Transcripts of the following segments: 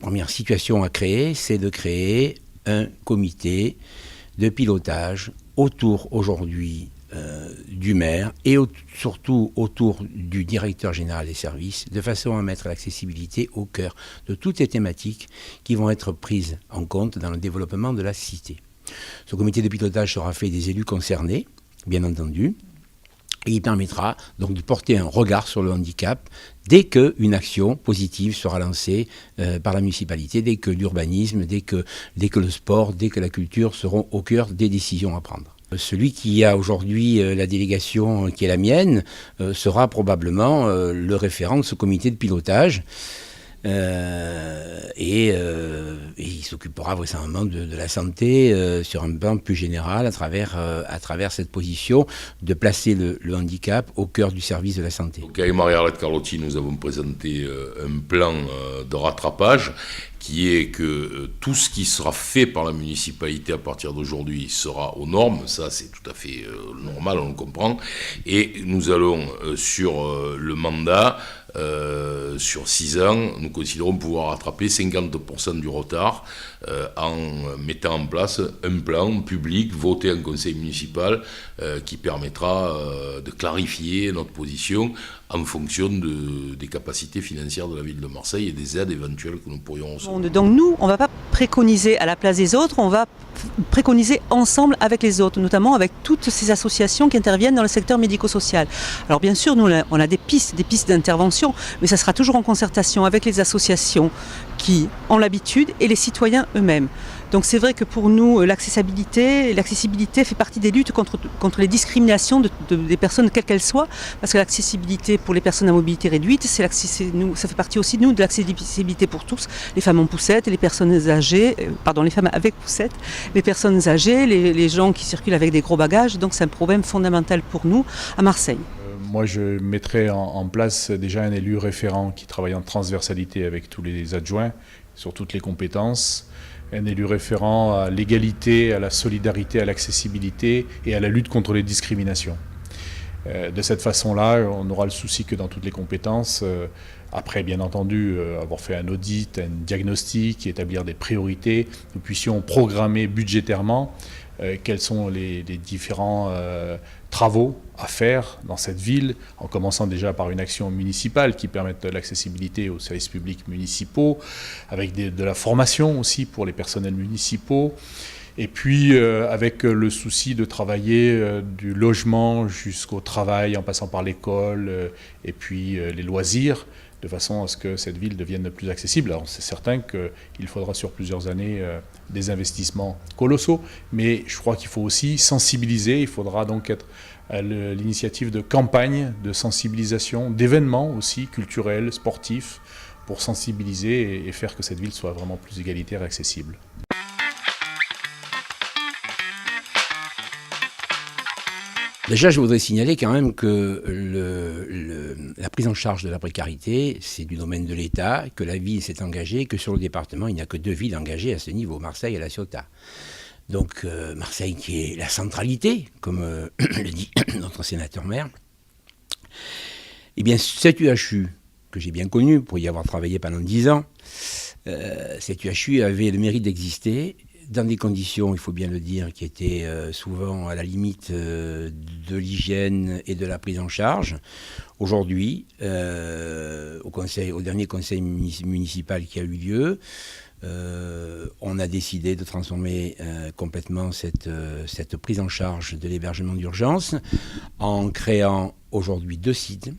première situation à créer, c'est de créer un comité de pilotage autour aujourd'hui du maire et surtout autour du directeur général des services, de façon à mettre l'accessibilité au cœur de toutes les thématiques qui vont être prises en compte dans le développement de la cité. Ce comité de pilotage sera fait des élus concernés, bien entendu, et il permettra donc de porter un regard sur le handicap dès qu'une action positive sera lancée par la municipalité, dès que l'urbanisme, dès que le sport, dès que la culture seront au cœur des décisions à prendre. Celui qui a aujourd'hui la délégation qui est la mienne sera probablement le référent de ce comité de pilotage. Et il s'occupera vraisemblablement de la santé sur un plan plus général à travers cette position de placer le handicap au cœur du service de la santé. Donc avec Marie-Arlette Carlotti, nous avons présenté un plan de rattrapage qui est que tout ce qui sera fait par la municipalité à partir d'aujourd'hui sera aux normes, ça c'est tout à fait normal, on le comprend, et nous allons sur le mandat, sur 6 ans, nous considérons pouvoir rattraper 50% du retard en mettant en place un plan public voté en conseil municipal qui permettra de clarifier notre position en fonction des capacités financières de la ville de Marseille et des aides éventuelles que nous pourrions recevoir. Donc nous, on ne va pas préconiser à la place des autres, on va préconiser ensemble avec les autres, notamment avec toutes ces associations qui interviennent dans le secteur médico-social. Alors bien sûr, nous on a des pistes d'intervention, mais ça sera toujours en concertation avec les associations qui ont l'habitude et les citoyens eux-mêmes. Donc c'est vrai que pour nous, l'accessibilité fait partie des luttes contre les discriminations des personnes, quelles qu'elles soient, parce que l'accessibilité pour les personnes à mobilité réduite, ça fait partie aussi, nous, de l'accessibilité pour tous, les femmes en poussette, les personnes âgées, les femmes avec poussette, les personnes âgées, les gens qui circulent avec des gros bagages, donc c'est un problème fondamental pour nous à Marseille. Moi, je mettrais en place déjà un élu référent qui travaille en transversalité avec tous les adjoints sur toutes les compétences. Un élu référent à l'égalité, à la solidarité, à l'accessibilité et à la lutte contre les discriminations. De cette façon-là, on aura le souci que dans toutes les compétences, après bien entendu avoir fait un audit, un diagnostic, établir des priorités, nous puissions programmer budgétairement quels sont les différents travaux à faire dans cette ville, en commençant déjà par une action municipale qui permette l'accessibilité aux services publics municipaux, avec de la formation aussi pour les personnels municipaux, et puis avec le souci de travailler du logement jusqu'au travail, en passant par l'école et puis les loisirs, de façon à ce que cette ville devienne plus accessible. Alors c'est certain qu'il faudra sur plusieurs années des investissements colossaux, mais je crois qu'il faut aussi sensibiliser, il faudra donc être à l'initiative de campagnes de sensibilisation, d'événements aussi culturels, sportifs, pour sensibiliser et faire que cette ville soit vraiment plus égalitaire et accessible. Déjà, je voudrais signaler quand même que la prise en charge de la précarité, c'est du domaine de l'État, que la ville s'est engagée, que sur le département, il n'y a que 2 villes engagées à ce niveau, Marseille et La Ciotat. Donc Marseille qui est la centralité, comme le dit notre sénateur-maire. Eh bien, cet UHU, que j'ai bien connu pour y avoir travaillé pendant 10 ans, cet UHU avait le mérite d'exister dans des conditions, il faut bien le dire, qui étaient souvent à la limite de l'hygiène et de la prise en charge. Aujourd'hui, au dernier conseil municipal qui a eu lieu, on a décidé de transformer complètement cette prise en charge de l'hébergement d'urgence en créant aujourd'hui 2 sites.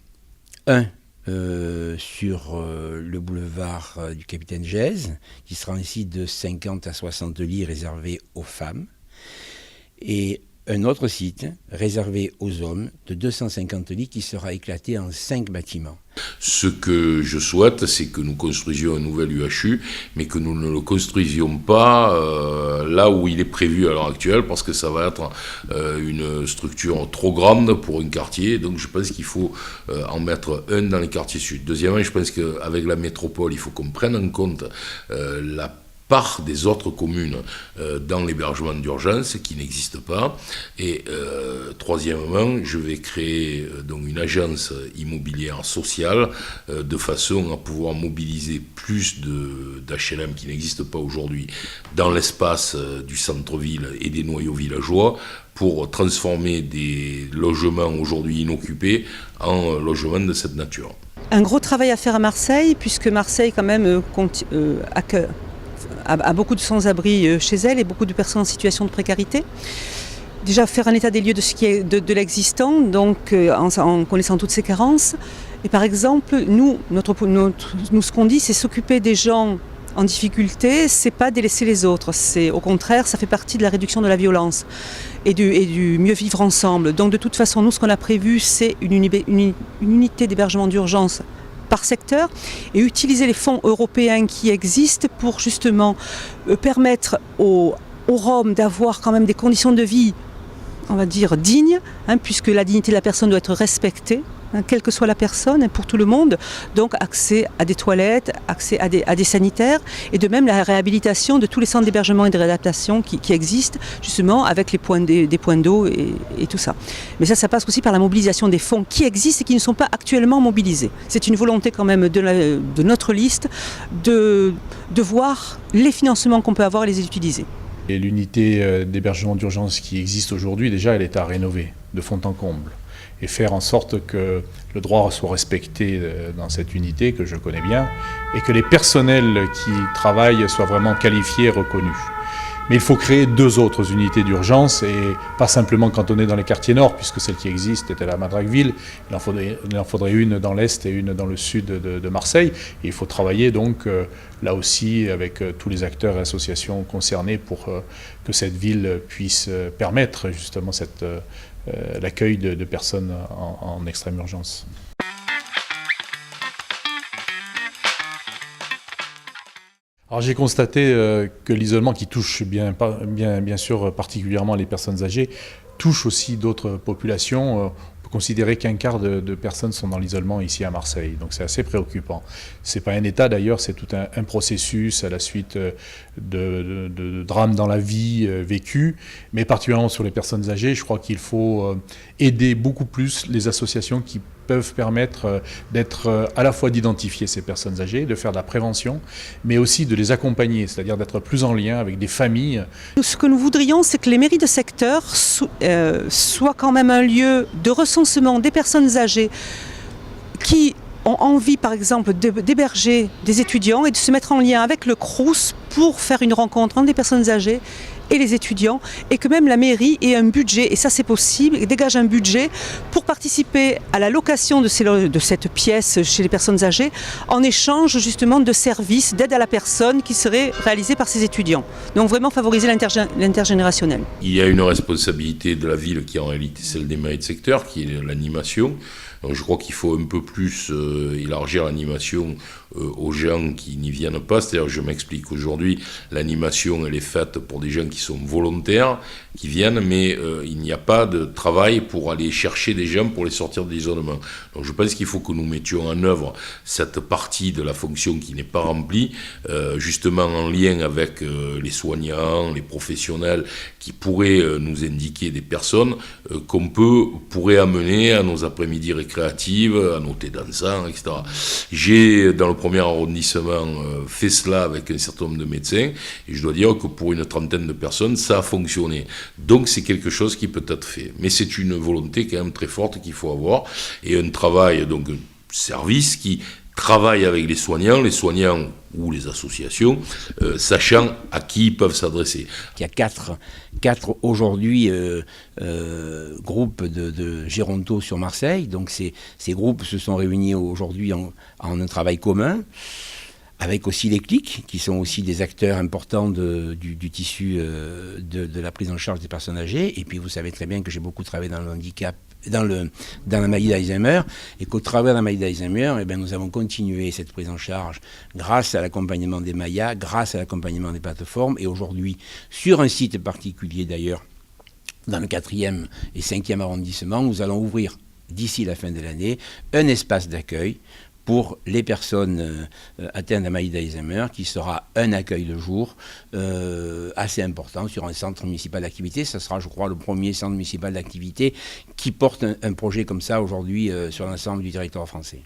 Un sur le boulevard du Capitaine Gèze, qui sera un site de 50 à 60 lits réservés aux femmes, et un autre site réservé aux hommes de 250 lits qui sera éclaté en 5 bâtiments. Ce que je souhaite, c'est que nous construisions un nouvel UHU, mais que nous ne le construisions pas là où il est prévu à l'heure actuelle, parce que ça va être une structure trop grande pour un quartier. Donc je pense qu'il faut en mettre un dans les quartiers sud. Deuxièmement, je pense qu'avec la métropole, il faut qu'on prenne en compte la par des autres communes dans l'hébergement d'urgence qui n'existe pas. Et troisièmement, je vais créer donc une agence immobilière sociale de façon à pouvoir mobiliser plus d'HLM qui n'existent pas aujourd'hui dans l'espace du centre-ville et des noyaux villageois pour transformer des logements aujourd'hui inoccupés en logements de cette nature. Un gros travail à faire à Marseille, puisque Marseille quand même a beaucoup de sans-abri chez elle et beaucoup de personnes en situation de précarité. Déjà faire un état des lieux de ce qui est de l'existant, donc en connaissant toutes ces carences. Et par exemple, nous ce qu'on dit, c'est s'occuper des gens en difficulté, c'est pas délaisser les autres. C'est au contraire, ça fait partie de la réduction de la violence et du mieux vivre ensemble. Donc de toute façon, nous ce qu'on a prévu, c'est une unité d'hébergement d'urgence par secteur et utiliser les fonds européens qui existent pour justement permettre aux Roms d'avoir quand même des conditions de vie, on va dire, dignes, puisque la dignité de la personne doit être respectée, quelle que soit la personne, pour tout le monde. Donc accès à des toilettes, accès à des sanitaires, et de même la réhabilitation de tous les centres d'hébergement et de réadaptation qui existent, justement avec des points d'eau et tout ça. Mais ça passe aussi par la mobilisation des fonds qui existent et qui ne sont pas actuellement mobilisés. C'est une volonté quand même de notre liste de voir les financements qu'on peut avoir et les utiliser. Et l'unité d'hébergement d'urgence qui existe aujourd'hui, déjà, elle est à rénover de fond en comble et faire en sorte que le droit soit respecté dans cette unité que je connais bien et que les personnels qui travaillent soient vraiment qualifiés et reconnus. Mais il faut créer 2 autres unités d'urgence et pas simplement cantonner dans les quartiers nord, puisque celle qui existe était à Madragueville. Il en faudrait une dans l'est et une dans le sud de Marseille. Et il faut travailler donc là aussi avec tous les acteurs et associations concernés pour que cette ville puisse permettre justement l'accueil de personnes en extrême urgence. Alors j'ai constaté que l'isolement qui touche bien sûr particulièrement les personnes âgées, touche aussi d'autres populations. On peut considérer qu'un quart de personnes sont dans l'isolement ici à Marseille, donc c'est assez préoccupant. C'est pas un état d'ailleurs, c'est tout un processus à la suite de drames dans la vie vécus, mais particulièrement sur les personnes âgées, je crois qu'il faut aider beaucoup plus les associations qui peuvent permettre d'être à la fois d'identifier ces personnes âgées, de faire de la prévention, mais aussi de les accompagner, c'est-à-dire d'être plus en lien avec des familles. Ce que nous voudrions, c'est que les mairies de secteur soient quand même un lieu de recensement des personnes âgées qui ont envie, par exemple, d'héberger des étudiants et de se mettre en lien avec le Crous pour faire une rencontre entre des personnes âgées et les étudiants, et que même la mairie ait un budget, et ça c'est possible, et dégage un budget pour participer à la location de cette pièce chez les personnes âgées, en échange justement de services d'aide à la personne qui seraient réalisés par ces étudiants. Donc vraiment favoriser l'intergénérationnel. Il y a une responsabilité de la ville qui est en réalité celle des mairies de secteur, qui est l'animation. Donc je crois qu'il faut un peu plus élargir l'animation aux gens qui n'y viennent pas. C'est-à-dire, je m'explique, aujourd'hui, l'animation, elle est faite pour des gens qui sont volontaires, qui viennent, mais il n'y a pas de travail pour aller chercher des gens pour les sortir de l'isolement. Donc je pense qu'il faut que nous mettions en œuvre cette partie de la fonction qui n'est pas remplie, justement en lien avec les soignants, les professionnels, qui pourraient nous indiquer des personnes qu'on pourrait amener à nos après-midi récréatives, à nos thés dansants, etc. J'ai, dans le premier arrondissement, fait cela avec un certain nombre de médecins, et je dois dire que pour une trentaine de personnes, ça a fonctionné. Donc c'est quelque chose qui peut être fait. Mais c'est une volonté quand même très forte qu'il faut avoir, et un travail, donc un service qui travaille avec les soignants ou les associations, sachant à qui ils peuvent s'adresser. Il y a quatre aujourd'hui groupes de gérontaux sur Marseille. Donc ces groupes se sont réunis aujourd'hui en un travail commun, avec aussi les CLIC, qui sont aussi des acteurs importants du tissu de la prise en charge des personnes âgées. Et puis vous savez très bien que j'ai beaucoup travaillé dans le handicap, dans la maladie d'Alzheimer, et qu'au travers de la maladie d'Alzheimer, nous avons continué cette prise en charge grâce à l'accompagnement des Mayas, grâce à l'accompagnement des plateformes, et aujourd'hui, sur un site particulier d'ailleurs, dans le 4e et 5e arrondissement, nous allons ouvrir, d'ici la fin de l'année, un espace d'accueil pour les personnes atteintes de la maladie d'Alzheimer, qui sera un accueil de jour assez important sur un centre municipal d'activité. Ça sera, je crois, le premier centre municipal d'activité qui porte un projet comme ça aujourd'hui sur l'ensemble du territoire français.